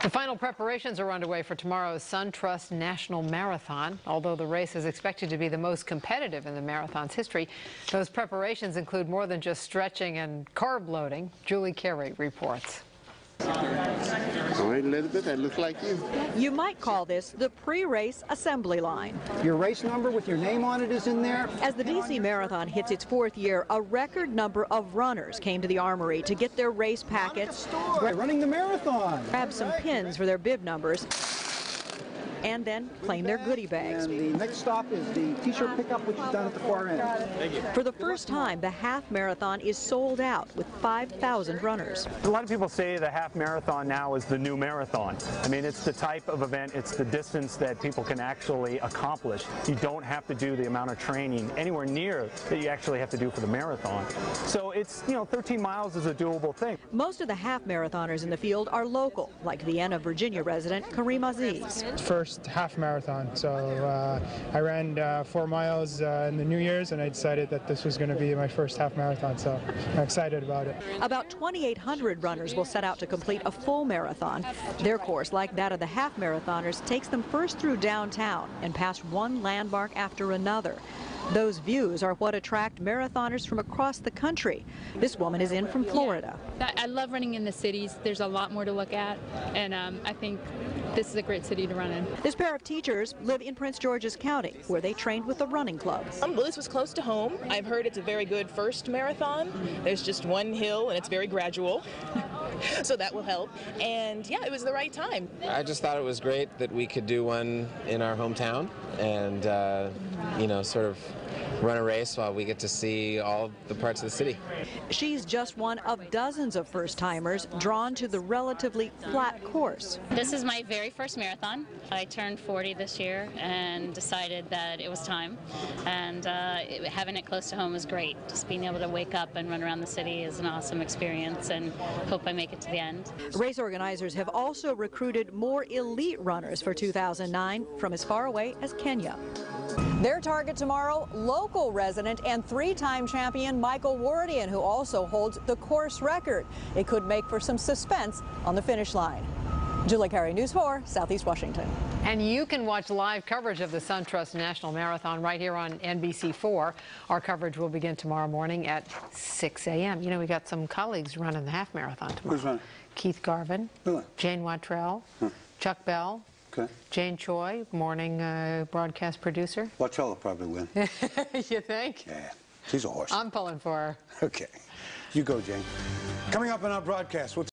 The final preparations are underway for tomorrow's SunTrust National Marathon. Although the race is expected to be the most competitive in the marathon's history, those preparations include more than just stretching and carb loading. Julie Carey reports. All right, Elizabeth, I look like you. You might call this the pre-race assembly line. Your race number with your name on it is in there. As the D.C. Marathon hits its 4th year, a record number of runners came to the Armory to get their race packets, Running the marathon. grab some pins for their bib numbers, and then claim their goodie bags. And the next stop is the t-shirt pickup, which is done at the far end. Thank you. For the first time, the half marathon is sold out with 5,000 runners. A lot of people say the half marathon now is the new marathon. I mean, it's the type of event, it's the distance that people can actually accomplish. You don't have to do the amount of training anywhere near that you actually have to do for the marathon. So it's, 13 miles is a doable thing. Most of the half marathoners in the field are local, like Vienna, Virginia resident Kareem Aziz. First half marathon, so I ran 4 miles in the New Year's, and I decided that this was going to be my first half marathon, so I'm excited about it. About 2,800 runners will set out to complete a full marathon. Their course, like that of the half marathoners, takes them first through downtown and past one landmark after another. Those views are what attract marathoners from across the country. This woman is in from Florida. I love running in the cities. There's a lot more to look at, and I think this is a great city to run in. This pair of teachers live in Prince George's County, where they trained with the running club. Well, this was close to home. I've heard it's a very good first marathon. There's just one hill, and it's very gradual, so that will help. And yeah, it was the right time. I just thought it was great that we could do one in our hometown and, sort of run a race while we get to see all the parts of the city. She's just one of dozens of first-timers drawn to the relatively flat course. This is my very first marathon. I turned 40 this year and decided that it was time. And having it close to home was great. Just being able to wake up and run around the city is an awesome experience, and hope I make it to the end. Race organizers have also recruited more elite runners for 2009 from as far away as Kenya. Their target tomorrow, local resident and 3-time champion Michael Wardian, who also holds the course record. It could make for some suspense on the finish line. Julie Carey, News 4, Southeast Washington. And you can watch live coverage of the SunTrust National Marathon right here on NBC4. Our coverage will begin tomorrow morning at 6 a.m. We got some colleagues running the half marathon tomorrow. Who's running? Keith Garvin, Really? Jane Wattrell, Chuck Bell, Jane Choi, morning broadcast producer. Wattrell will probably win. You think? Yeah, she's a horse. I'm pulling for her. Okay. You go, Jane. Coming up on our broadcast, we'll